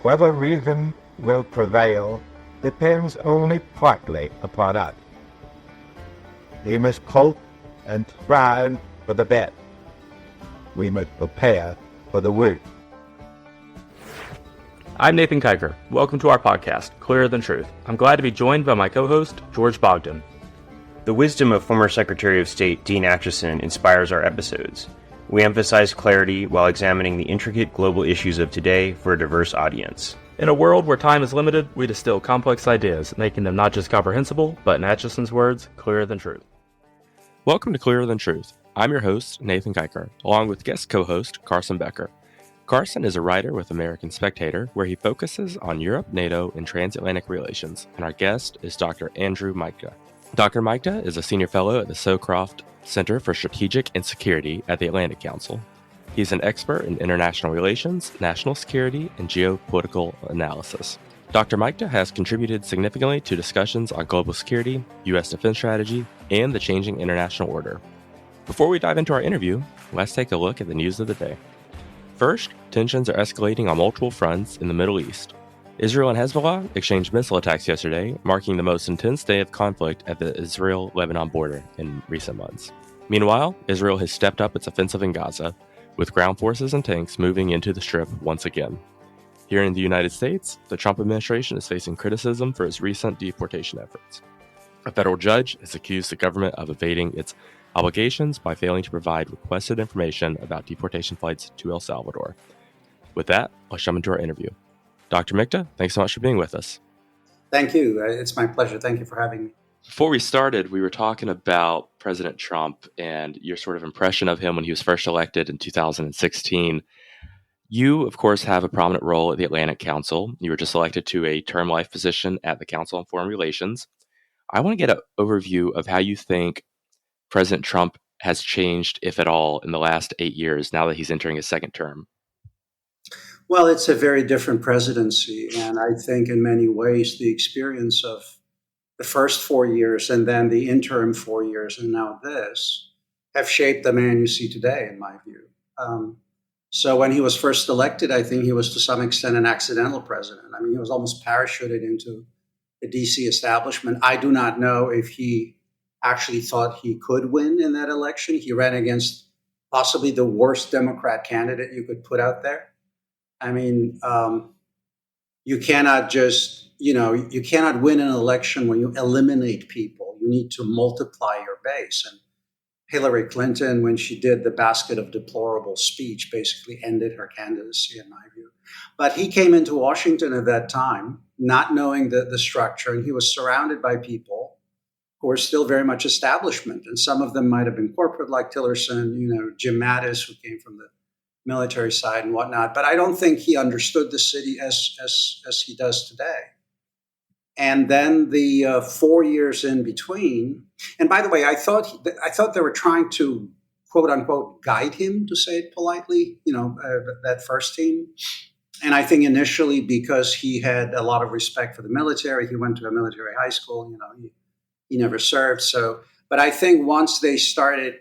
Whether reason will prevail depends only partly upon us. We must hope and strive for the best. We must prepare for the worst. I'm Nathan Kiker. Welcome to our podcast, Clearer Than Truth. I'm glad to be joined by my co-host, George Bogdan. The wisdom of former Secretary of State Dean Acheson inspires our episodes. We emphasize clarity while examining the intricate global issues of today for a diverse audience. In a world where time is limited, we distill complex ideas, making them not just comprehensible, but in Acheson's words, clearer than truth. Welcome to Clearer Than Truth. I'm your host, Nathan Kiker, along with guest co-host Carson Becker. Carson is a writer with American Spectator, where he focuses on Europe, NATO, and transatlantic relations, and our guest is Dr. Andrew Michta. Dr. Michta is a senior fellow at the Scowcroft Center for Strategic and Security at the Atlantic Council. He's an expert in international relations, national security, and geopolitical analysis. Dr. Michta has contributed significantly to discussions on global security, U.S. defense strategy, and the changing international order. Before we dive into our interview, let's take a look at the news of the day. First, tensions are escalating on multiple fronts in the Middle East. Israel and Hezbollah exchanged missile attacks yesterday, marking the most intense day of conflict at the Israel-Lebanon border in recent months. Meanwhile, Israel has stepped up its offensive in Gaza, with ground forces and tanks moving into the Strip once again. Here in the United States, the Trump administration is facing criticism for its recent deportation efforts. A federal judge has accused the government of evading its obligations by failing to provide requested information about deportation flights to El Salvador. With that, let's jump into our interview. Dr. Michta, thanks so much for being with us. Thank you. It's my pleasure. Thank you for having me. Before we started, we were talking about President Trump and your sort of impression of him when he was first elected in 2016. You, of course, have a prominent role at the Atlantic Council. You were just elected to a term life position at the Council on Foreign Relations. I want to get an overview of how you think President Trump has changed, if at all, in the last 8 years, now that he's entering his second term. Well, it's a very different presidency. And I think in many ways, the experience of the first 4 years and then the interim 4 years and now this have shaped the man you see today, in my view. So when he was first elected, I think he was to some extent an accidental president. I mean, he was almost parachuted into the DC establishment. I do not know if he actually thought he could win in that election. He ran against possibly the worst Democrat candidate you could put out there. I mean, you cannot just, you cannot win an election when you eliminate people. You need to multiply your base. And Hillary Clinton, when she did the basket of deplorable speech, basically ended her candidacy, in my view. But he came into Washington at that time, not knowing the structure, and he was surrounded by people who are still very much establishment. And some of them might have been corporate, like Tillerson, Jim Mattis, who came from the military side and whatnot. But I don't think he understood the city as he does today. And then the 4 years in between, and by the way, I thought they were trying to, quote unquote, guide him, to say it politely, that first team. And I think initially, because he had a lot of respect for the military, he went to a military high school, he never served. So, but I think once they started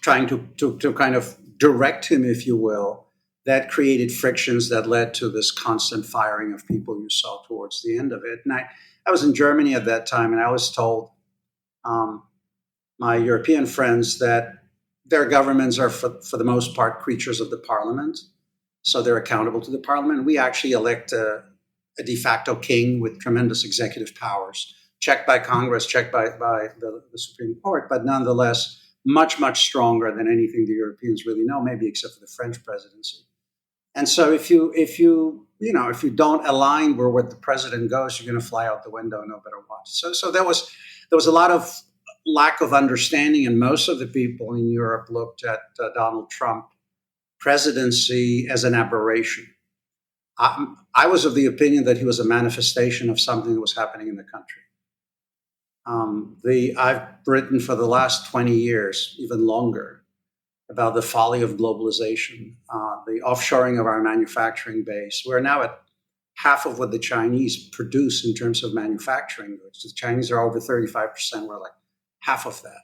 trying to kind of direct him, if you will, that created frictions that led to this constant firing of people you saw towards the end of it. And I was in Germany at that time, and I was told my European friends that their governments are, for the most part, creatures of the parliament. So they're accountable to the parliament. We actually elect a de facto king with tremendous executive powers, checked by Congress, checked by the Supreme Court, but nonetheless, much, much stronger than anything the Europeans really know, maybe except for the French presidency. And so if you don't align where the president goes, you're going to fly out the window, no better watch. So there was a lot of lack of understanding, and most of the people in Europe looked at Donald Trump presidency as an aberration. I was of the opinion that he was a manifestation of something that was happening in the country. I've written for the last 20 years, even longer, about the folly of globalization, the offshoring of our manufacturing base. We're now at half of what the Chinese produce in terms of manufacturing goods. The Chinese are over 35%. We're like half of that.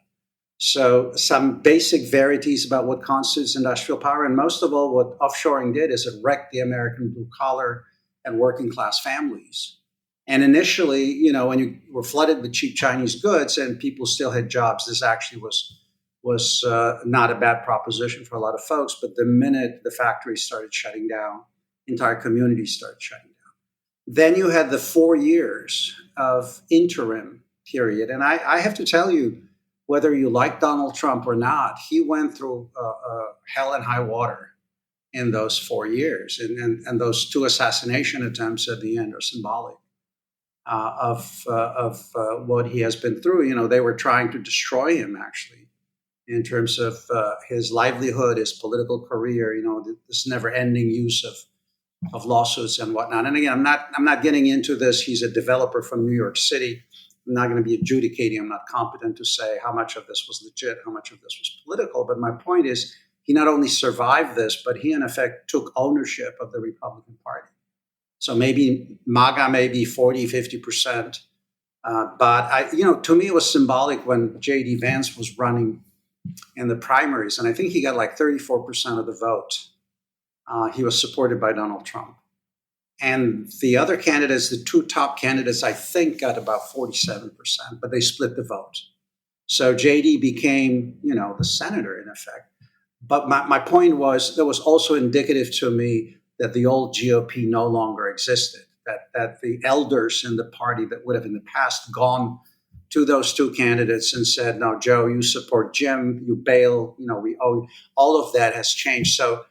So some basic verities about what constitutes industrial power. And most of all, what offshoring did is it wrecked the American blue collar and working class families. And initially, when you were flooded with cheap Chinese goods and people still had jobs, this actually was not a bad proposition for a lot of folks. But the minute the factories started shutting down, entire communities started shutting down. Then you had the 4 years of interim period. And I have to tell you, whether you like Donald Trump or not, he went through hell and high water in those 4 years. And those two assassination attempts at the end are symbolic of what he has been through. They were trying to destroy him, actually, in terms of his livelihood, his political career, this never-ending use of lawsuits and whatnot. And again, I'm not getting into this. He's a developer from New York City. I'm not going to be adjudicating. I'm not competent to say how much of this was legit, how much of this was political. But my point is, he not only survived this, but he in effect took ownership of the Republican Party. So maybe MAGA may be 40, 50%. But to me, it was symbolic when J.D. Vance was running in the primaries, and I think he got like 34% of the vote. He was supported by Donald Trump. And the other candidates, the two top candidates, I think got about 47%, but they split the vote. So JD became, the senator in effect. But my point was, that was also indicative to me that the old GOP no longer existed, that the elders in the party that would have in the past gone to those two candidates and said, no, Joe, you support Jim, you bail, we owe, all of that has changed. So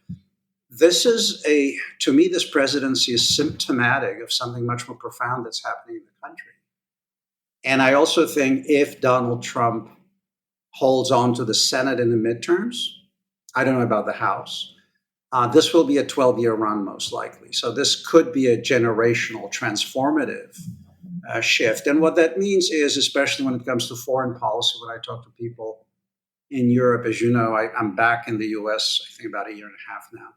to me, this presidency is symptomatic of something much more profound that's happening in the country. And I also think if Donald Trump holds on to the Senate in the midterms, I don't know about the House, this will be a 12-year run most likely. So this could be a generational transformative shift. And what that means is, especially when it comes to foreign policy, when I talk to people in Europe, as you know, I'm back in the US, I think about a year and a half now,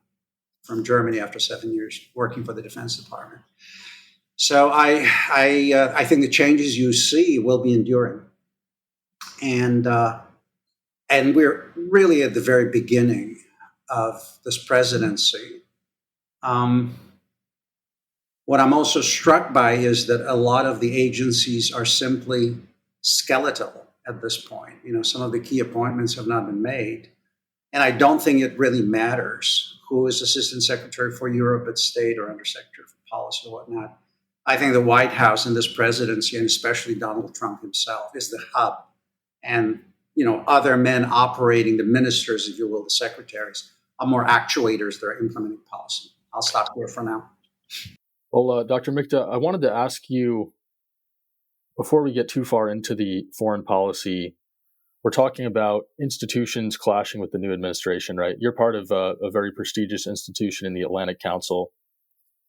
from Germany after 7 years working for the Defense Department. So I think the changes you see will be enduring. And we're really at the very beginning of this presidency. What I'm also struck by is that a lot of the agencies are simply skeletal at this point. Some of the key appointments have not been made. And I don't think it really matters who is Assistant Secretary for Europe at State or Undersecretary for Policy or whatnot. I think the White House and this presidency, and especially Donald Trump himself, is the hub. And, other men operating, the ministers, if you will, the secretaries, are more actuators that are implementing policy. I'll stop here for now. Well, Dr. Michta, I wanted to ask you, before we get too far into the foreign policy, we're talking about institutions clashing with the new administration, right? You're part of a very prestigious institution in the Atlantic Council.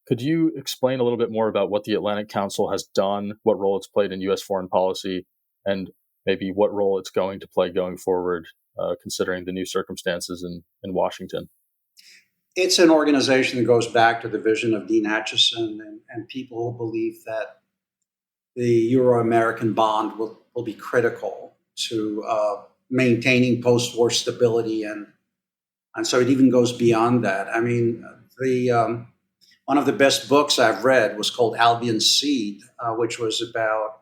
Could you explain a little bit more about what the Atlantic Council has done, what role it's played in U.S. foreign policy, and maybe what role it's going to play going forward, considering the new circumstances in Washington? It's an organization that goes back to the vision of Dean Acheson and people who believe that the Euro-American bond will be critical to maintaining post-war stability. And so it even goes beyond that. I mean, one of the best books I've read was called Albion Seed, which was about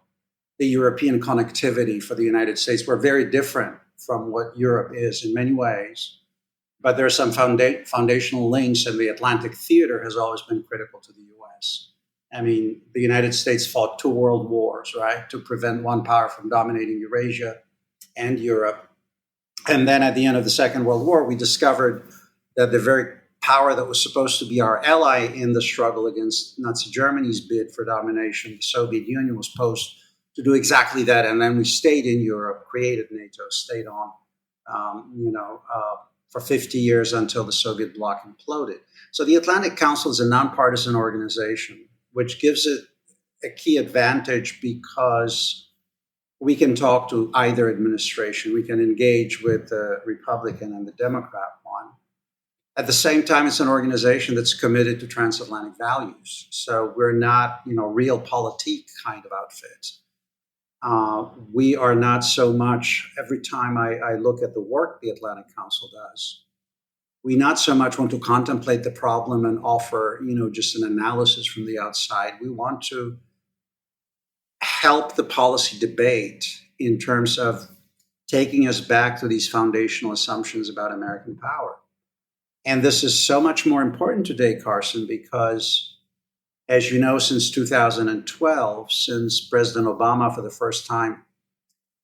the European connectivity for the United States. We're very different from what Europe is in many ways, but there are some foundational links, and the Atlantic theater has always been critical to the U.S. I mean, the United States fought 2 world wars, right, to prevent one power from dominating Eurasia and Europe. And then at the end of the Second World War, we discovered that the very power that was supposed to be our ally in the struggle against Nazi Germany's bid for domination, the Soviet Union, was supposed to do exactly that. And then we stayed in Europe, created NATO, stayed on, for 50 years until the Soviet bloc imploded. So the Atlantic Council is a nonpartisan organization, which gives it a key advantage because we can talk to either administration. We can engage with the Republican and the Democrat one. At the same time, it's an organization that's committed to transatlantic values. So we're not, realpolitik kind of outfit. We are not so much, every time I look at the work the Atlantic Council does, We not so much want to contemplate the problem and offer, just an analysis from the outside. We want to help the policy debate in terms of taking us back to these foundational assumptions about American power. And this is so much more important today, Carson, because as you know, since 2012, since President Obama for the first time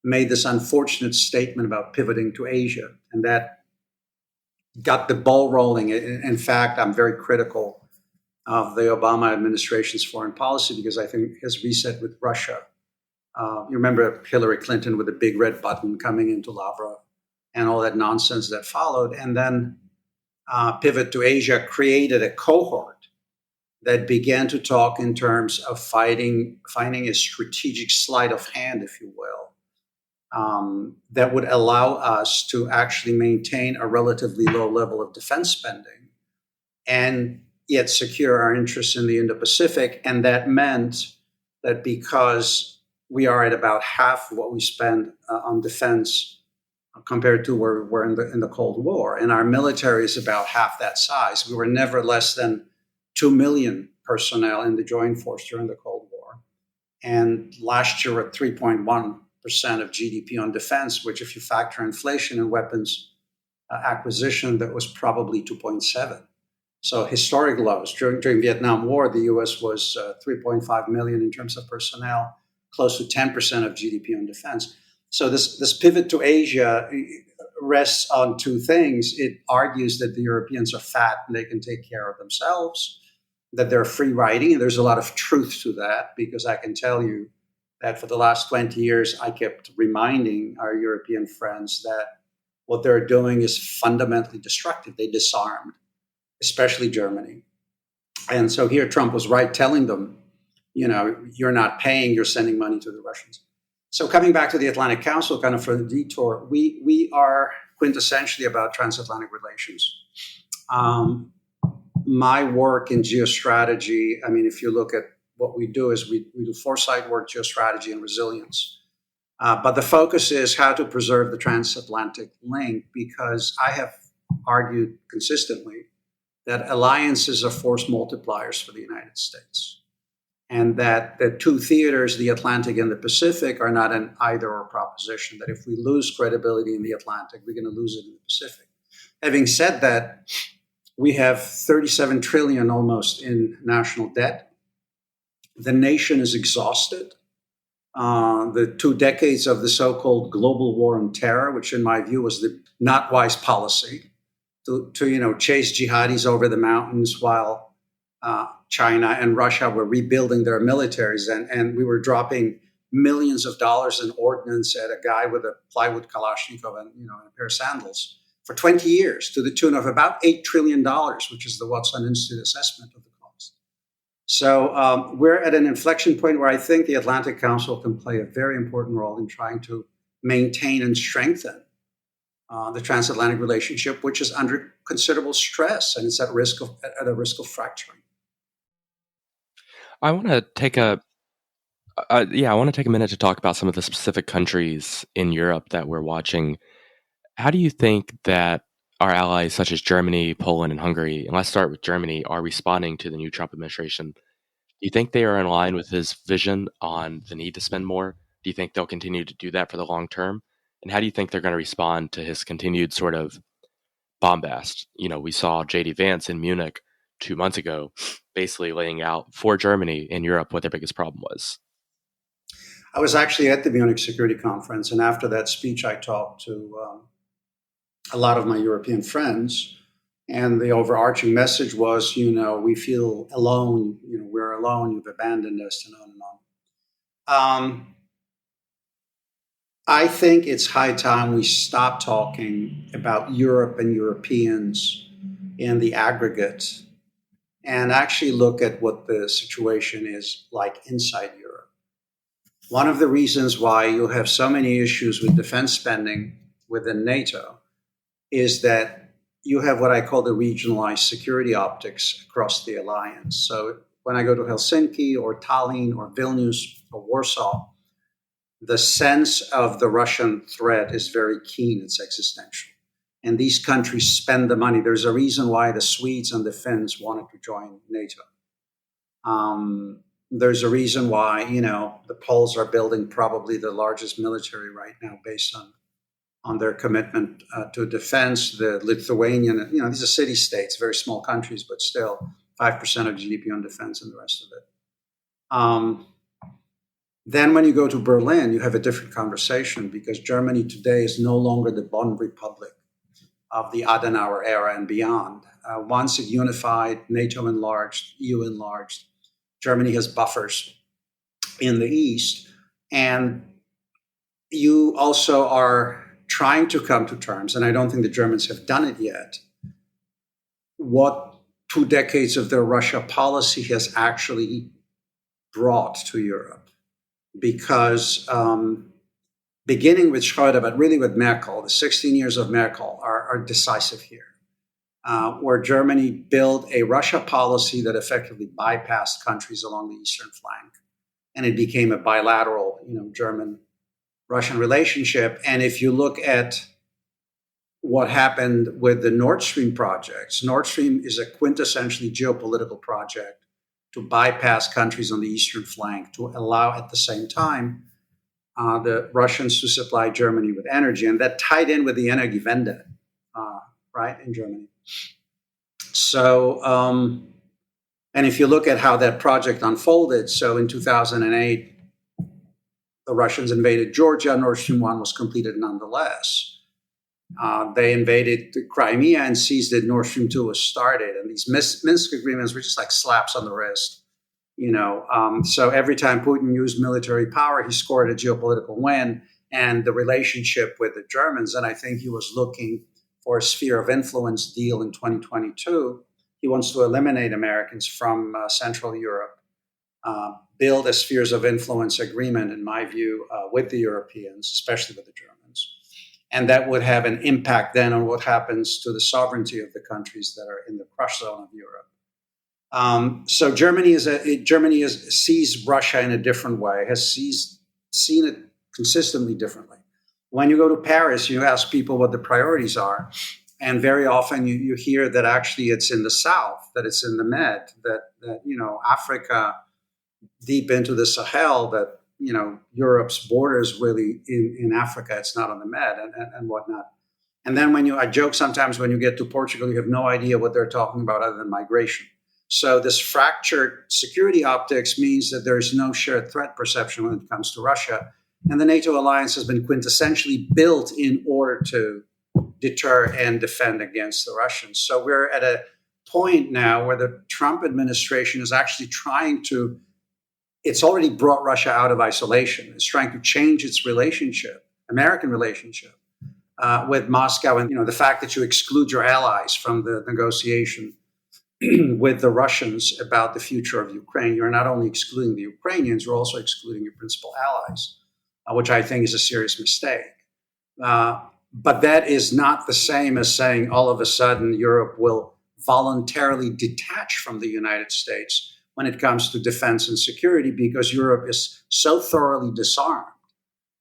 made this unfortunate statement about pivoting to Asia, and that got the ball rolling. In fact, I'm very critical of the Obama administration's foreign policy because I think his reset with Russia. You remember Hillary Clinton with the big red button coming into Lavrov and all that nonsense that followed. And then pivot to Asia created a cohort that began to talk in terms of finding a strategic sleight of hand, if you will, that would allow us to actually maintain a relatively low level of defense spending and yet secure our interests in the Indo-Pacific. And that meant that because we are at about half of what we spend on defense compared to where we were in the Cold War, and our military is about half that size. We were never less than 2 million personnel in the joint force during the Cold War. And last year, we're at 3.1% of GDP on defense, which if you factor inflation and weapons acquisition, that was probably 2.7. So historic lows. During Vietnam War, the U.S. was 3.5 million in terms of personnel, close to 10% of GDP on defense. So this pivot to Asia rests on two things. It argues that the Europeans are fat and they can take care of themselves, that they're free riding, and there's a lot of truth to that, because I can tell you that for the last 20 years, I kept reminding our European friends that what they're doing is fundamentally destructive. They disarmed, especially Germany. And so here Trump was right telling them, you're not paying, you're sending money to the Russians. So coming back to the Atlantic Council, kind of for the detour, we are quintessentially about transatlantic relations. My work in geostrategy, if you look at what we do, is we do foresight work, geostrategy, and resilience. But the focus is how to preserve the transatlantic link, because I have argued consistently that alliances are force multipliers for the United States. And that the two theaters, the Atlantic and the Pacific, are not an either-or proposition, that if we lose credibility in the Atlantic, we're going to lose it in the Pacific. Having said that, we have 37 trillion almost in national debt. The nation is exhausted. The 2 decades of the so-called global war on terror, which in my view was the not wise policy, to chase jihadis over the mountains while China and Russia were rebuilding their militaries, and we were dropping millions of dollars in ordnance at a guy with a plywood Kalashnikov and a pair of sandals for 20 years, to the tune of about $8 trillion, which is the Watson Institute assessment of the cost. So we're at an inflection point where I think the Atlantic Council can play a very important role in trying to maintain and strengthen the transatlantic relationship, which is under considerable stress and it's at a risk of fracturing. I want to take a minute to talk about some of the specific countries in Europe that we're watching. How do you think that our allies, such as Germany, Poland, and Hungary, and let's start with Germany, are responding to the new Trump administration? Do you think they are in line with his vision on the need to spend more? Do you think they'll continue to do that for the long term? And how do you think they're going to respond to his continued sort of bombast? We saw J.D. Vance in Munich 2 months ago, basically laying out for Germany and Europe what their biggest problem was. I was actually at the Munich Security Conference, and after that speech, I talked to a lot of my European friends, and the overarching message was, we feel alone, we're alone, you've abandoned us, and on and on. I think it's high time we stop talking about Europe and Europeans in the aggregate and actually look at what the situation is like inside Europe. One of the reasons why you have so many issues with defense spending within NATO is that you have what I call the regionalized security optics across the alliance. So when I go to Helsinki or Tallinn or Vilnius or Warsaw, the sense of the Russian threat is very keen, it's existential. And these countries spend the money. There's a reason why the Swedes and the Finns wanted to join NATO. There's a reason why, the Poles are building probably the largest military right now based on their commitment to defense. The Lithuanian, these are city states, very small countries, but still 5% of GDP on defense and the rest of it. Then when you go to Berlin, you have a different conversation because Germany today is no longer the Bonn Republic of the Adenauer era and beyond. Once it unified, NATO enlarged, EU enlarged, Germany has buffers in the East. And you also are trying to come to terms, and I don't think the Germans have done it yet, what 2 decades of their Russia policy has actually brought to Europe. Because beginning with Schröder, but really with Merkel, the 16 years of Merkel are decisive here, where Germany built a Russia policy that effectively bypassed countries along the eastern flank. And it became a bilateral, German-Russian relationship. And if you look at what happened with the Nord Stream projects, Nord Stream is a quintessentially geopolitical project to bypass countries on the eastern flank, to allow at the same time the Russians to supply Germany with energy. And that tied in with the Energiewende, right, in Germany. So, and if you look at how that project unfolded, so in 2008, the Russians invaded Georgia, Nord Stream 1 was completed nonetheless. They invaded Crimea and seized it. Nord Stream 2 was started. And these Minsk agreements were just like slaps on the wrist. So every time Putin used military power, he scored a geopolitical win. And the relationship with the Germans, and I think he was looking for a sphere of influence deal in 2022. He wants to eliminate Americans from Central Europe, build a spheres of influence agreement, in my view, with the Europeans, especially with the Germans. And that would have an impact then on what happens to the sovereignty of the countries that are in the crush zone of Europe. So Germany sees Russia in a different way, has seen it consistently differently. When you go to Paris, you ask people what the priorities are, and very often you hear that actually it's in the south, that it's in the Med, that Africa, deep into the Sahel, that Europe's borders really in Africa, it's not on the Med and whatnot. And then I joke sometimes when you get to Portugal, you have no idea what they're talking about other than migration. So this fractured security optics means that there's no shared threat perception when it comes to Russia. And the NATO alliance has been quintessentially built in order to deter and defend against the Russians. So we're at a point now where the Trump administration is actually it's already brought Russia out of isolation. It's trying to change its American relationship with Moscow. And, the fact that you exclude your allies from the negotiation with the Russians about the future of Ukraine, you're not only excluding the Ukrainians, you're also excluding your principal allies, which I think is a serious mistake. But that is not the same as saying all of a sudden Europe will voluntarily detach from the United States when it comes to defense and security, because Europe is so thoroughly disarmed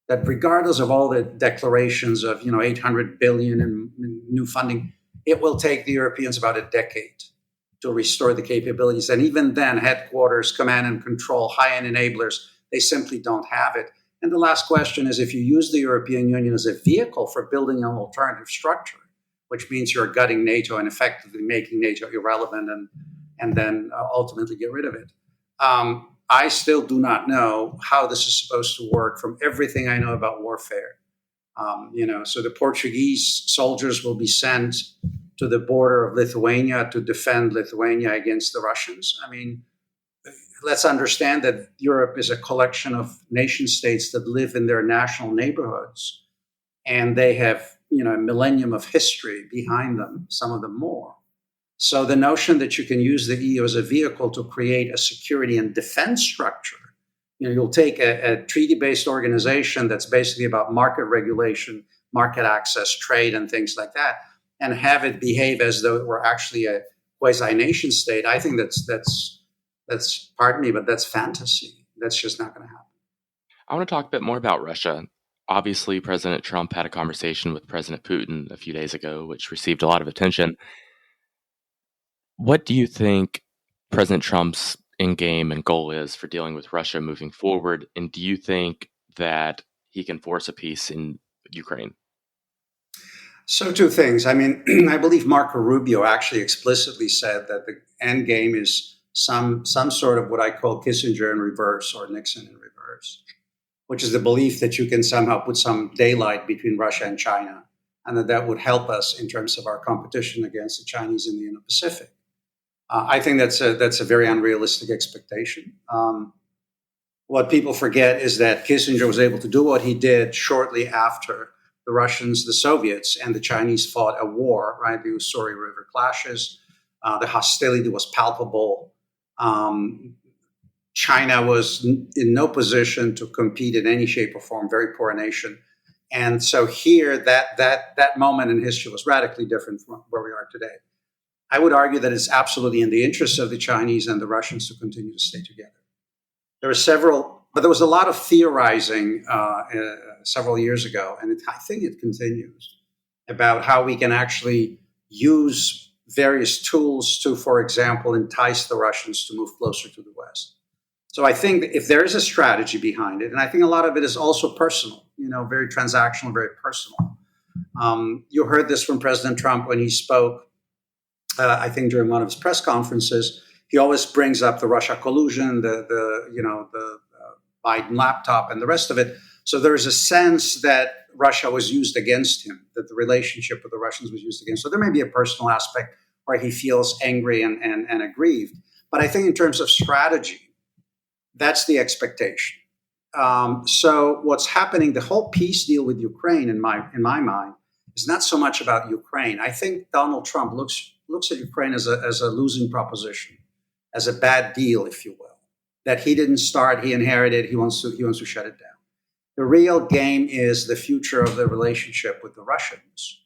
that regardless of all the declarations of 800 billion in new funding, it will take the Europeans about a decade to restore the capabilities. And even then, headquarters, command and control, high-end enablers, they simply don't have it. And the last question is, if you use the European Union as a vehicle for building an alternative structure, which means you're gutting NATO and effectively making NATO irrelevant and then ultimately get rid of it. I still do not know how this is supposed to work from everything I know about warfare. So the Portuguese soldiers will be sent to the border of Lithuania to defend Lithuania against the Russians. I mean, let's understand that Europe is a collection of nation states that live in their national neighborhoods, and they have, a millennium of history behind them, some of them more. So the notion that you can use the EU as a vehicle to create a security and defense structure, you'll take a treaty-based organization that's basically about market regulation, market access, trade, and things like that, and have it behave as though it were actually a quasi-nation state. I think that's pardon me, but that's fantasy. That's just not going to happen. I want to talk a bit more about Russia. Obviously, President Trump had a conversation with President Putin a few days ago, which received a lot of attention. What do you think President Trump's end game and goal is for dealing with Russia moving forward? And do you think that he can force a peace in Ukraine? So two things. I mean, I believe Marco Rubio actually explicitly said that the end game is some sort of what I call Kissinger in reverse or Nixon in reverse, which is the belief that you can somehow put some daylight between Russia and China, and that would help us in terms of our competition against the Chinese in the Indo-Pacific. I think that's a very unrealistic expectation. What people forget is that Kissinger was able to do what he did shortly after the Russians, the Soviets, and the Chinese fought a war, right? The Ussuri River clashes. The hostility was palpable. China was in no position to compete in any shape or form, very poor nation. And so here, that moment in history was radically different from where we are today. I would argue that it's absolutely in the interest of the Chinese and the Russians to continue to stay together. There was a lot of theorizing several years ago, and I think it continues, about how we can actually use various tools to, for example, entice the Russians to move closer to the West. So I think that if there is a strategy behind it, and I think a lot of it is also personal, very transactional, very personal. You heard this from President Trump when he spoke, I think during one of his press conferences. He always brings up the Russia collusion, the Biden laptop, and the rest of it. So there is a sense that Russia was used against him, that the relationship with the Russians was used against him. So there may be a personal aspect where he feels angry and aggrieved. But I think in terms of strategy, that's the expectation. So what's happening, the whole peace deal with Ukraine, in my mind, is not so much about Ukraine. I think Donald Trump looks at Ukraine as a losing proposition, as a bad deal, if you will, that he didn't start, he inherited, he wants to shut it down. The real game is the future of the relationship with the Russians.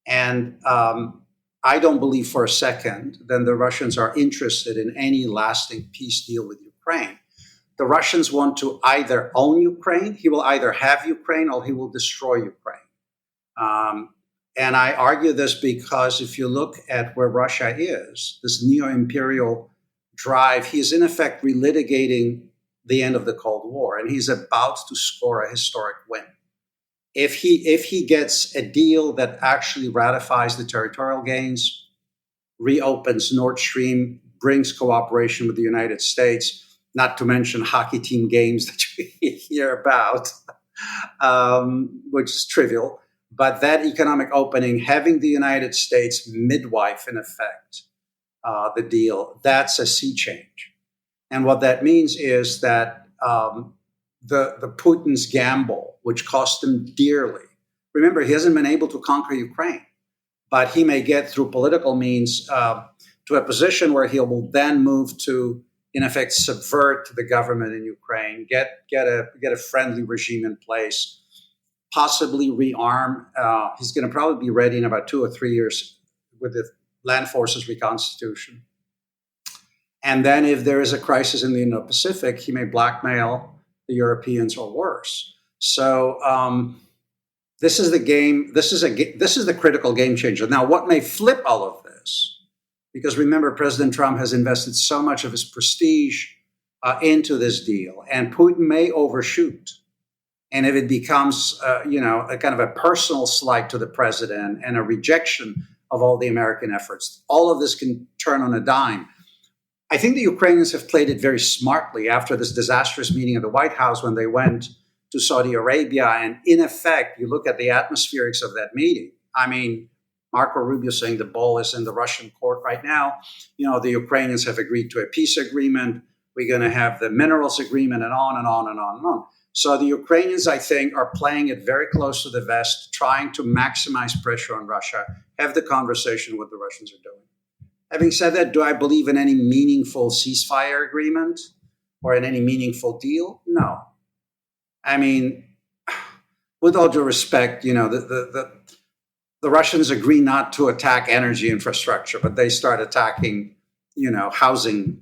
And I don't believe for a second that the Russians are interested in any lasting peace deal with Ukraine. The Russians want to either own Ukraine, he will either have Ukraine or he will destroy Ukraine. And I argue this because if you look at where Russia is, this neo-imperial drive, he's in effect relitigating the end of the Cold War, and he's about to score a historic win. If he gets a deal that actually ratifies the territorial gains, reopens Nord Stream, brings cooperation with the United States, not to mention hockey team games that you hear about, which is trivial, but that economic opening, having the United States midwife, in effect, the deal, that's a sea change. And what that means is that the Putin's gamble, which cost him dearly, remember, he hasn't been able to conquer Ukraine, but he may get through political means to a position where he will then move to, in effect, subvert the government in Ukraine, get a friendly regime in place, possibly rearm. He's going to probably be ready in about 2 or 3 years with the land forces reconstitution. And then if there is a crisis in the Indo-Pacific, he may blackmail the Europeans or worse. So this is the game. This is the critical game changer. Now, what may flip all of this? Because remember, President Trump has invested so much of his prestige into this deal, and Putin may overshoot. And if it becomes, a kind of a personal slight to the president and a rejection of all the American efforts, all of this can turn on a dime. I think the Ukrainians have played it very smartly after this disastrous meeting at the White House when they went to Saudi Arabia. And in effect, you look at the atmospherics of that meeting. I mean, Marco Rubio saying the ball is in the Russian court right now. The Ukrainians have agreed to a peace agreement. We're going to have the minerals agreement and on and on and on and on. So the Ukrainians, I think, are playing it very close to the vest, trying to maximize pressure on Russia, have the conversation what the Russians are doing. Having said that, do I believe in any meaningful ceasefire agreement or in any meaningful deal? No. I mean, with all due respect, the Russians agree not to attack energy infrastructure, but they start attacking, housing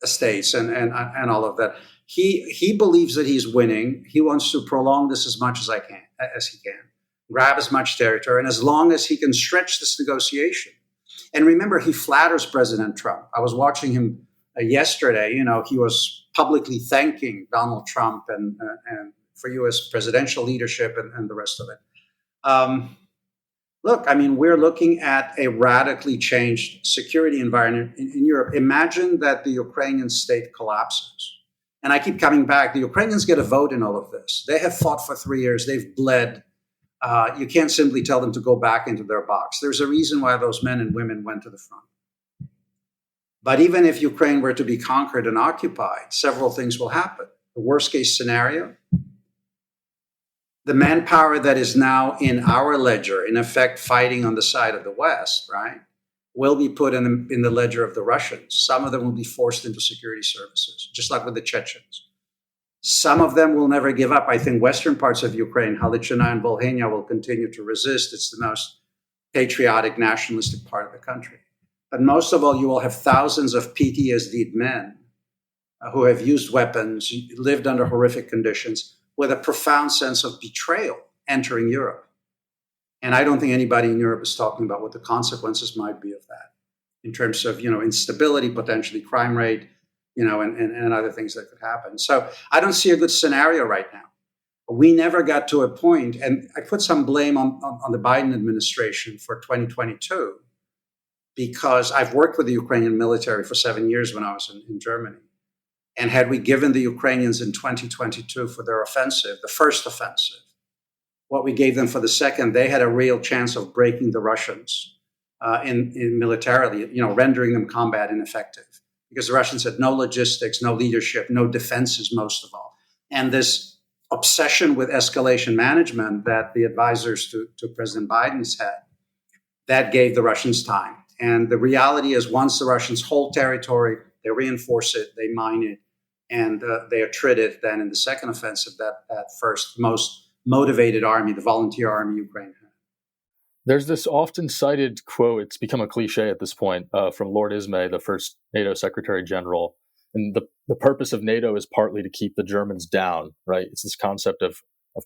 states and all of that. He believes that he's winning. He wants to prolong this as much as he can, grab as much territory, and as long as he can stretch this negotiation. And remember, he flatters President Trump. I was watching him yesterday. He was publicly thanking Donald Trump and for U.S. presidential leadership and the rest of it. Look, I mean, we're looking at a radically changed security environment in Europe. Imagine that the Ukrainian state collapses. And I keep coming back. The Ukrainians get a vote in all of this. They have fought for 3 years. They've bled. You can't simply tell them to go back into their box. There's a reason why those men and women went to the front. But even if Ukraine were to be conquered and occupied, several things will happen. The worst case scenario, the manpower that is now in our ledger, in effect fighting on the side of the West, right, will be put in the ledger of the Russians. Some of them will be forced into security services, just like with the Chechens. Some of them will never give up. I think western parts of Ukraine, Halychina and Volhynia, will continue to resist. It's the most patriotic, nationalistic part of the country. But most of all, you will have thousands of PTSD'd men who have used weapons, lived under horrific conditions, with a profound sense of betrayal entering Europe. And I don't think anybody in Europe is talking about what the consequences might be of that in terms of, instability, potentially crime rate, and other things that could happen. So I don't see a good scenario right now. We never got to a point, and I put some blame on the Biden administration for 2022, because I've worked with the Ukrainian military for 7 years when I was in Germany. And had we given the Ukrainians in 2022 for their offensive, the first offensive, what we gave them for the second, they had a real chance of breaking the Russians in militarily, rendering them combat ineffective. Because the Russians had no logistics, no leadership, no defenses, most of all. And this obsession with escalation management that the advisors to President Biden's had, that gave the Russians time. And the reality is, once the Russians hold territory, they reinforce it, they mine it, and they attrit it. Then in the second offensive, that first most motivated army, the volunteer army Ukraine had. There's this often cited quote, it's become a cliche at this point, from Lord Ismay, the first NATO Secretary General. And the purpose of NATO is partly to keep the Germans down, right? It's this concept of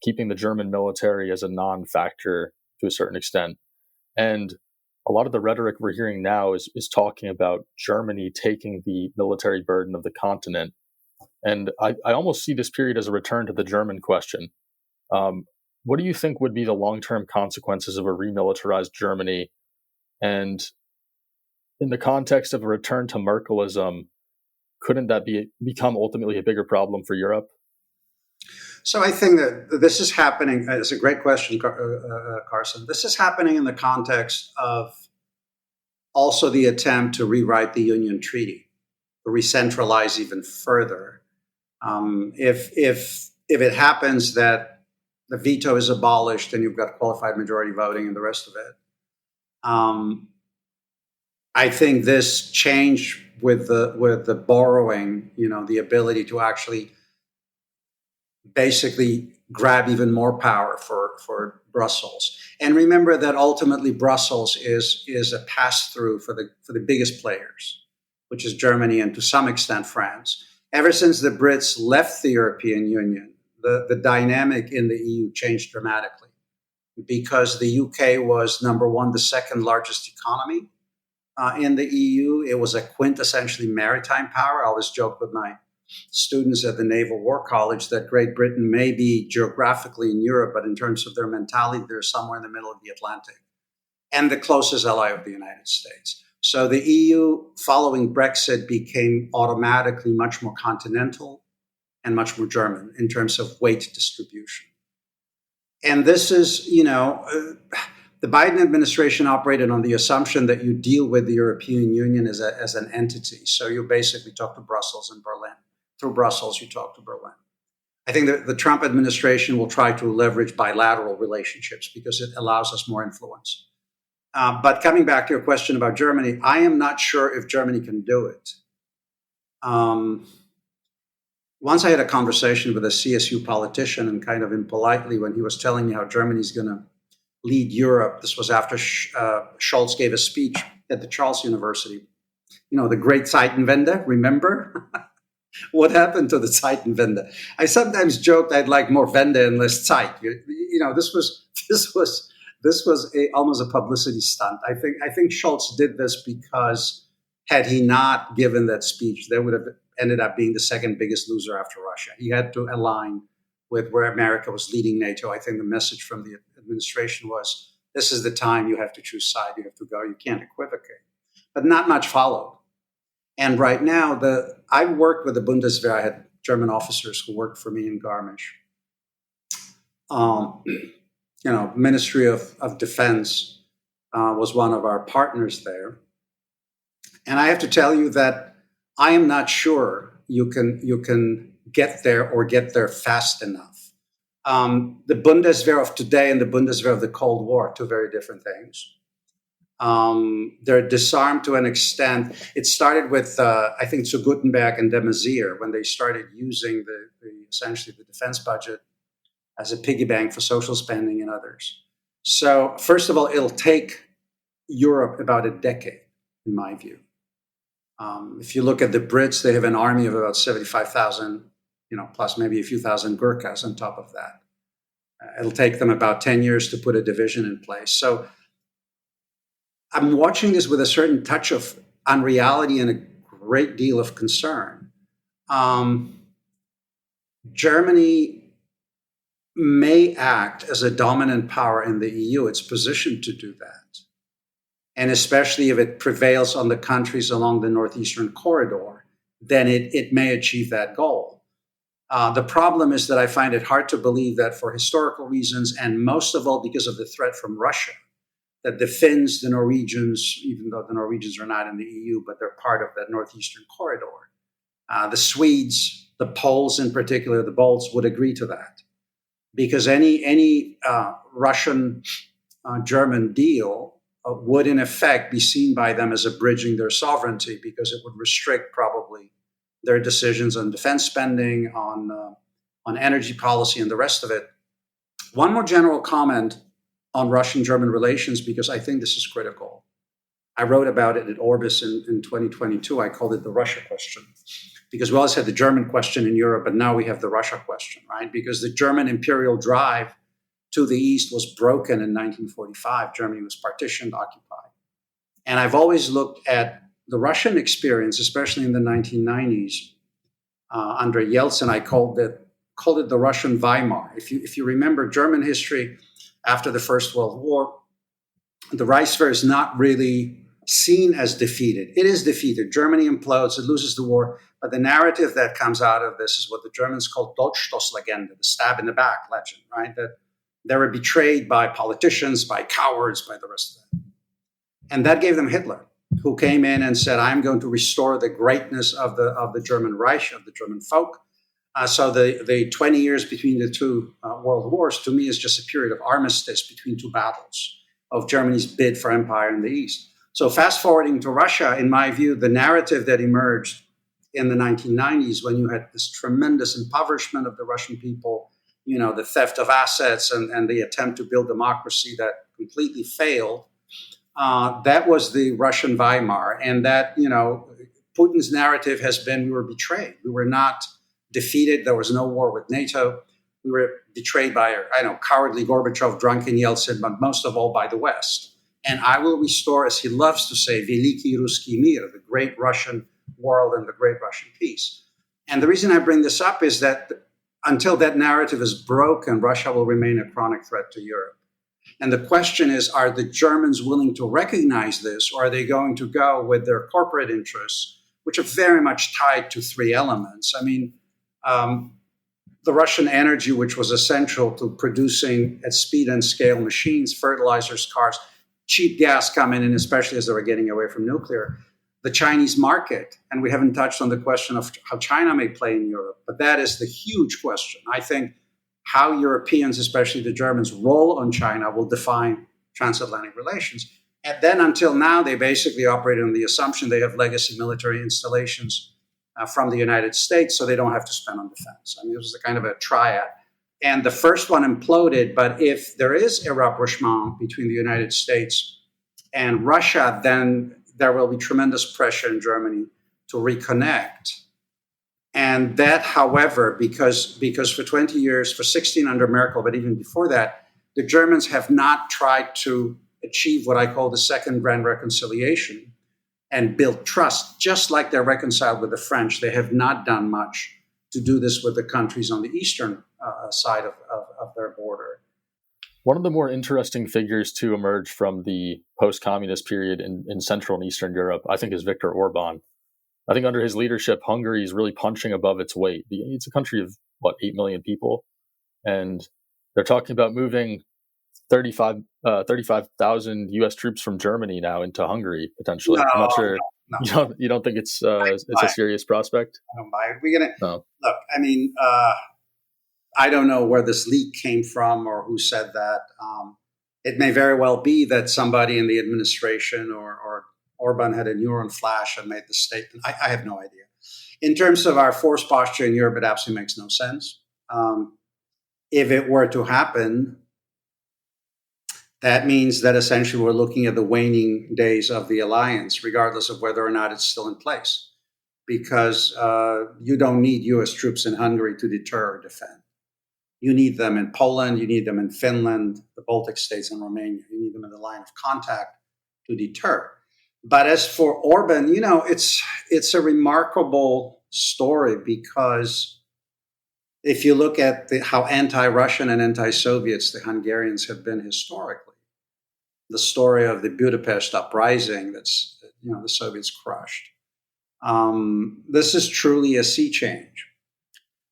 keeping the German military as a non-factor to a certain extent. And a lot of the rhetoric we're hearing now is talking about Germany taking the military burden of the continent. And I almost see this period as a return to the German question. What do you think would be the long-term consequences of a remilitarized Germany? And in the context of a return to Merkelism, couldn't that become ultimately a bigger problem for Europe? So I think that this is happening. It's a great question, Carson. This is happening in the context of also the attempt to rewrite the Union Treaty, to re-centralize even further. If it happens that the veto is abolished and you've got qualified majority voting and the rest of it, I think this change with the borrowing, the ability to actually basically grab even more power for Brussels. And remember that ultimately Brussels is a pass-through for the biggest players, which is Germany and to some extent France. Ever since the Brits left the European Union, the dynamic in the EU changed dramatically, because the UK was, number one, the second largest economy in the EU. It was a quintessentially maritime power. I always joke with my students at the Naval War College that Great Britain may be geographically in Europe, but in terms of their mentality, they're somewhere in the middle of the Atlantic and the closest ally of the United States. So the EU, following Brexit, became automatically much more continental and much more German in terms of weight distribution. And this is, the Biden administration operated on the assumption that you deal with the European Union as an entity. So you basically talk to Brussels and Berlin. Through Brussels, you talk to Berlin. I think that the Trump administration will try to leverage bilateral relationships because it allows us more influence. But coming back to your question about Germany, I am not sure if Germany can do it. Once I had a conversation with a CSU politician, and kind of impolitely, when he was telling me how Germany's going to lead Europe. This was after Scholz gave a speech at the Charles University The great Zeitenwende, remember? What happened to the Zeitenwende? I sometimes joked I'd like more Wende and less Zeit. This was almost a publicity stunt. I think Scholz did this because had he not given that speech, they would have ended up being the second biggest loser after Russia. He had to align with where America was leading NATO. I think the message from the administration was, this is the time you have to choose side, you have to go, you can't equivocate. But not much followed. And right now, I worked with the Bundeswehr. I had German officers who worked for me in Garmisch. Ministry of Defense was one of our partners there. And I have to tell you that I am not sure you can get there or get there fast enough. The Bundeswehr of today and the Bundeswehr of the Cold War, two very different things. They're disarmed to an extent. It started with, I think, zu Guttenberg and de Maizière when they started using essentially the defense budget as a piggy bank for social spending and others. So, first of all, it'll take Europe about a decade, in my view. If you look at the Brits, they have an army of about 75,000, plus maybe a few thousand Gurkhas on top of that. It'll take them about 10 years to put a division in place. So I'm watching this with a certain touch of unreality and a great deal of concern. Germany may act as a dominant power in the EU. It's positioned to do that. And especially if it prevails on the countries along the northeastern corridor, then it may achieve that goal. The problem is that I find it hard to believe that for historical reasons, and most of all because of the threat from Russia, that the Finns, the Norwegians, even though the Norwegians are not in the EU, but they're part of that northeastern corridor, the Swedes, the Poles in particular, the Balts would agree to that. Because any Russian-German deal would in effect be seen by them as abridging their sovereignty, because it would restrict probably their decisions on defense spending, on energy policy, and the rest of it. One more general comment on Russian-German relations, because I think this is critical. I wrote about it at Orbis in 2022. I called it the Russia question, because we always had the German question in Europe, but now we have the Russia question, right? Because the German imperial drive to the east was broken in 1945. Germany was partitioned, occupied. And I've always looked at the Russian experience, especially in the 1990s, under Yeltsin. I called it the Russian Weimar. If you remember German history after the First World War, the Reichswehr is not really seen as defeated. It is defeated. Germany implodes, it loses the war. But the narrative that comes out of this is what the Germans call Dolchstoßlegende, the stab in the back legend, right? That they were betrayed by politicians, by cowards, by the rest of that. And that gave them Hitler, who came in and said, I'm going to restore the greatness of the German Reich, of the German folk. So the 20 years between the two world wars, to me, is just a period of armistice between two battles of Germany's bid for empire in the East. So fast forwarding to Russia, in my view, the narrative that emerged in the 1990s, when you had this tremendous impoverishment of the Russian people, the theft of assets and the attempt to build democracy that completely failed, that was the Russian Weimar. And that, Putin's narrative has been, we were betrayed. We were not defeated. There was no war with NATO. We were betrayed by, cowardly Gorbachev, drunken Yeltsin, but most of all by the West. And I will restore, as he loves to say, Veliki Ruski Mir, the great Russian world and the great Russian peace. And the reason I bring this up is that until that narrative is broken, Russia will remain a chronic threat to Europe. And the question is, are the Germans willing to recognize this, or are they going to go with their corporate interests, which are very much tied to three elements? I mean, the Russian energy, which was essential to producing at speed and scale machines, fertilizers, cars, cheap gas coming in, especially as they were getting away from nuclear. The Chinese market, and we haven't touched on the question of how China may play in Europe, but that is the huge question. I think how Europeans, especially the Germans, roll on China will define transatlantic relations. And then until now, they basically operated on the assumption they have legacy military installations from the United States, so they don't have to spend on defense. I mean, it was a kind of a triad. And the first one imploded, but if there is a rapprochement between the United States and Russia, then there will be tremendous pressure in Germany to reconnect. And that, however, because for 20 years, for 16 under Merkel, but even before that, the Germans have not tried to achieve what I call the second grand reconciliation and build trust, just like they're reconciled with the French. They have not done much to do this with the countries on the eastern side of their border. One of the more interesting figures to emerge from the post-communist period in Central and Eastern Europe, I think, is Viktor Orban. I think under his leadership, Hungary is really punching above its weight. It's a country of, 8 million people? And they're talking about moving 35,000 U.S. troops from Germany now into Hungary, potentially. No, I'm not sure. no. You don't think it's a serious prospect? I don't buy it. We're gonna No. Look. I mean, I don't know where this leak came from or who said that. It may very well be that somebody in the administration or Orban had a neuron flash and made the statement. I have no idea. In terms of our force posture in Europe, it absolutely makes no sense. If it were to happen, that means that essentially we're looking at the waning days of the alliance, regardless of whether or not it's still in place, because you don't need U.S. troops in Hungary to deter or defend. You need them in Poland, you need them in Finland, the Baltic states, and Romania. You need them in the line of contact to deter. But as for Orban, it's a remarkable story, because if you look at how anti-Russian and anti-Soviets the Hungarians have been historically, the story of the Budapest uprising that's the Soviets crushed. This is truly a sea change.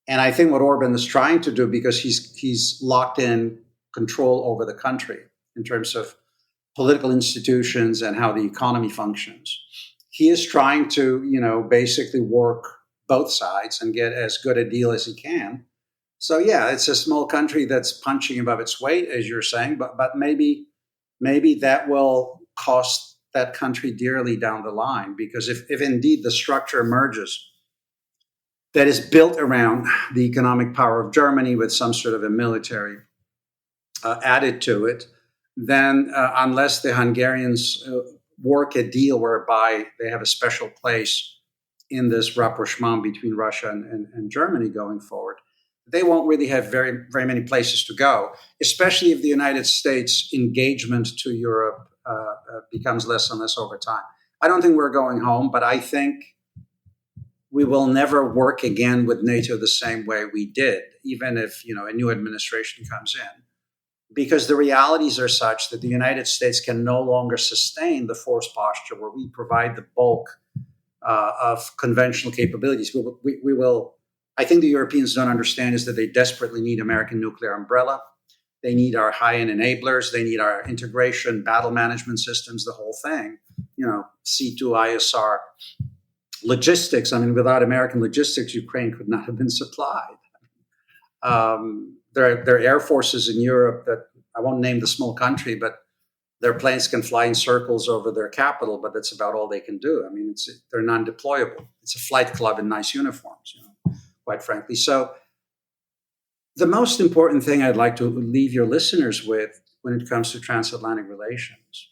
And I think what Orban is trying to do, because he's locked in control over the country in terms of political institutions and how the economy functions, he is trying to, basically work both sides and get as good a deal as he can. So yeah, it's a small country that's punching above its weight, as you're saying, but maybe that will cost that country dearly down the line, because if indeed the structure emerges that is built around the economic power of Germany with some sort of a military added to it, then unless the Hungarians work a deal whereby they have a special place in this rapprochement between Russia and Germany going forward, they won't really have very, very many places to go, especially if the United States engagement to Europe becomes less and less over time. I don't think we're going home, but I think we will never work again with NATO the same way we did, even if a new administration comes in, because the realities are such that the United States can no longer sustain the force posture where we provide the bulk of conventional capabilities. We will. I think the Europeans don't understand is that they desperately need American nuclear umbrella. They need our high-end enablers. They need our integration, battle management systems, the whole thing. C2, ISR. Logistics. I mean, without American logistics, Ukraine could not have been supplied. There are air forces in Europe that, I won't name the small country, but their planes can fly in circles over their capital, but that's about all they can do. I mean, they're non-deployable. It's a flight club in nice uniforms, quite frankly. So the most important thing I'd like to leave your listeners with when it comes to transatlantic relations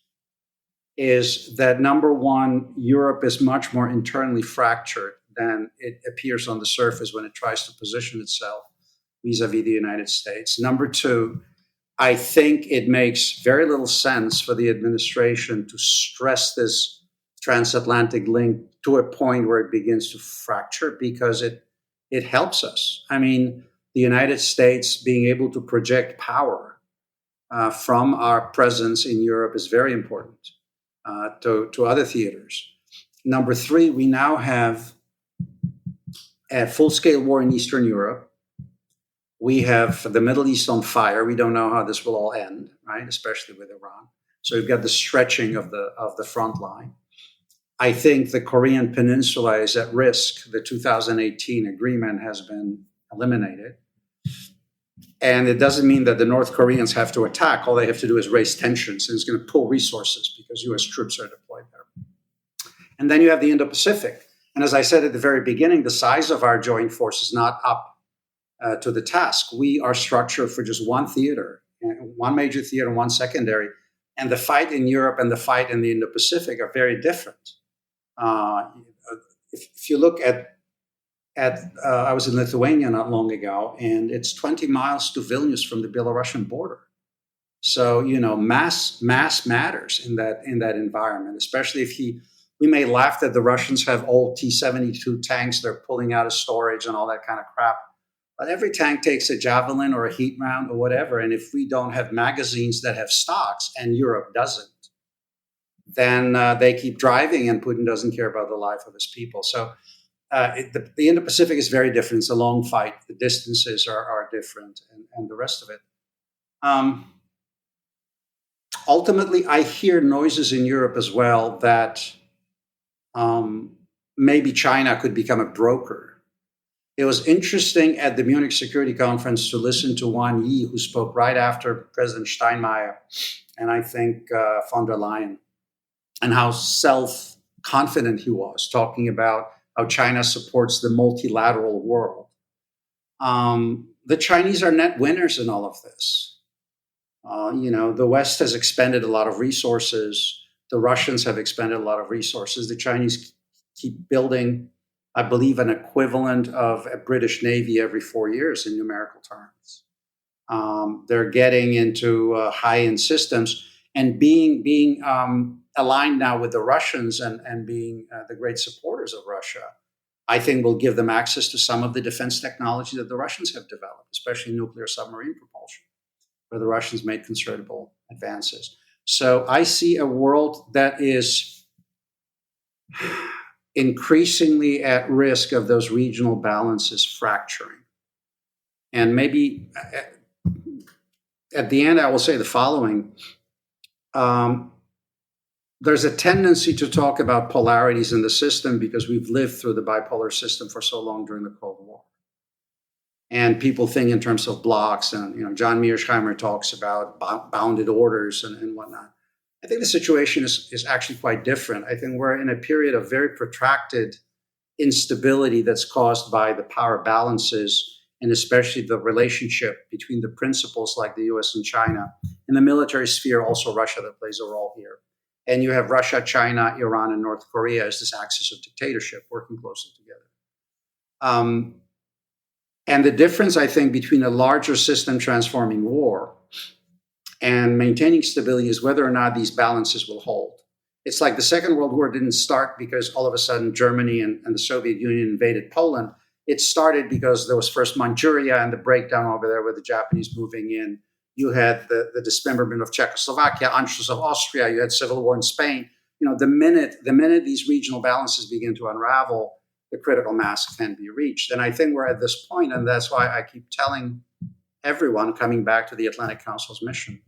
is that, number one, Europe is much more internally fractured than it appears on the surface when it tries to position itself vis-a-vis the United States. Number two, I think it makes very little sense for the administration to stress this transatlantic link to a point where it begins to fracture, because it helps us. I mean, the United States being able to project power from our presence in Europe is very important to other theaters. Number three, we now have a full-scale war in Eastern Europe. We have the Middle East on fire. We don't know how this will all end, right? Especially with Iran. So we've got the stretching of the front line. I think the Korean Peninsula is at risk. The 2018 agreement has been eliminated. And it doesn't mean that the North Koreans have to attack. All they have to do is raise tensions, and it's going to pull resources because U.S. troops are deployed there. And then you have the Indo-Pacific. And as I said at the very beginning, the size of our joint force is not up to the task. We are structured for just one theater, one major theater and one secondary. And the fight in Europe and the fight in the Indo-Pacific are very different. If you look at I was in Lithuania not long ago, and it's 20 miles to Vilnius from the Belarusian border. So mass matters in that environment, especially if we may laugh that the Russians have old T-72 tanks they're pulling out of storage and all that kind of crap. But every tank takes a javelin or a heat round or whatever. And if we don't have magazines that have stocks, and Europe doesn't, then they keep driving, and Putin doesn't care about the life of his people. So the Indo-Pacific is very different. It's a long fight. The distances are different, and the rest of it. Ultimately, I hear noises in Europe as well that maybe China could become a broker. It was interesting at the Munich Security Conference to listen to Wang Yi, who spoke right after President Steinmeier and I think von der Leyen, and how self-confident he was, talking about how China supports the multilateral world. The Chinese are net winners in all of this. The West has expended a lot of resources. The Russians have expended a lot of resources. The Chinese keep building, I believe, an equivalent of a British Navy every 4 years in numerical terms. They're getting into high-end systems, and being aligned now with the Russians and being the great supporters of Russia, I think will give them access to some of the defense technology that the Russians have developed, especially nuclear submarine propulsion, where the Russians made considerable advances. So I see a world that is increasingly at risk of those regional balances fracturing. And maybe at the end, I will say the following. There's a tendency to talk about polarities in the system because we've lived through the bipolar system for so long during the Cold War. And people think in terms of blocks, and John Mearsheimer talks about bounded orders and whatnot. I think the situation is actually quite different. I think we're in a period of very protracted instability that's caused by the power balances, and especially the relationship between the principles like the US and China. In the military sphere, also Russia that plays a role here. And you have Russia, China, Iran, and North Korea as this axis of dictatorship working closely together. And the difference, I think, between a larger system transforming war and maintaining stability is whether or not these balances will hold. It's like the Second World War didn't start because all of a sudden Germany and the Soviet Union invaded Poland. It started because there was first Manchuria and the breakdown over there with the Japanese moving in. You had the dismemberment of Czechoslovakia, Anschluss of Austria. You had civil war in Spain. The minute these regional balances begin to unravel, the critical mass can be reached. And I think we're at this point, and that's why I keep telling everyone coming back to the Atlantic Council's mission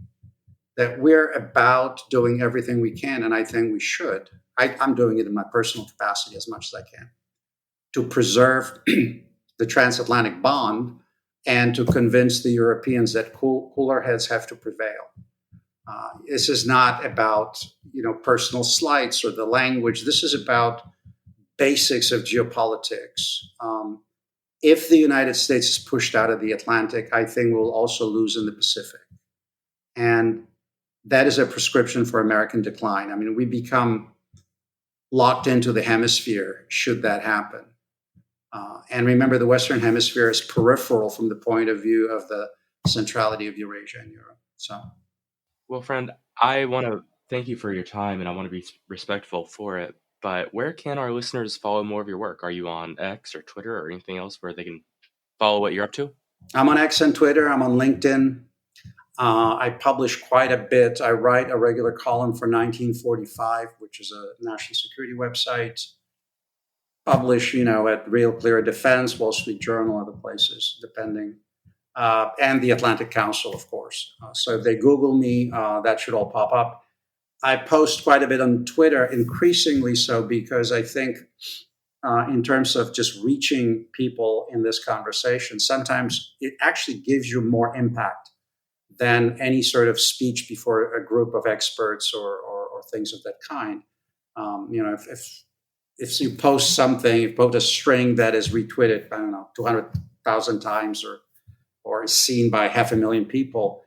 that we're about doing everything we can, and I think we should. I'm doing it in my personal capacity as much as I can to preserve the transatlantic bond and to convince the Europeans that cooler heads have to prevail. This is not about personal slights or the language. This is about basics of geopolitics. If the United States is pushed out of the Atlantic, I think we'll also lose in the Pacific. And that is a prescription for American decline. I mean, we become locked into the hemisphere should that happen. And remember, the Western Hemisphere is peripheral from the point of view of the centrality of Eurasia and Europe. So, well, friend, I want to thank you for your time, and I want to be respectful for it. But where can our listeners follow more of your work? Are you on X or Twitter or anything else where they can follow what you're up to? I'm on X and Twitter. I'm on LinkedIn. I publish quite a bit. I write a regular column for 1945, which is a national security website. Publish, at Real Clear Defense, Wall Street Journal, other places, depending. And the Atlantic Council, of course. So if they Google me, that should all pop up. I post quite a bit on Twitter, increasingly so, because I think in terms of just reaching people in this conversation, sometimes it actually gives you more impact than any sort of speech before a group of experts or things of that kind. If you post something, you post a string that is retweeted, 200,000 times or is seen by 500,000 people,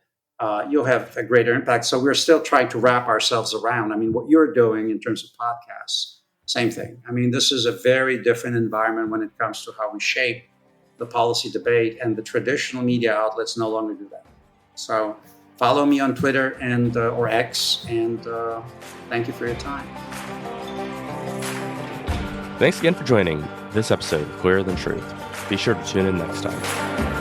you'll have a greater impact. So we're still trying to wrap ourselves around. I mean, what you're doing in terms of podcasts, same thing. I mean, this is a very different environment when it comes to how we shape the policy debate, and the traditional media outlets no longer do that. So follow me on Twitter and or X, and thank you for your time. Thanks again for joining this episode of Clearer Than Truth. Be sure to tune in next time.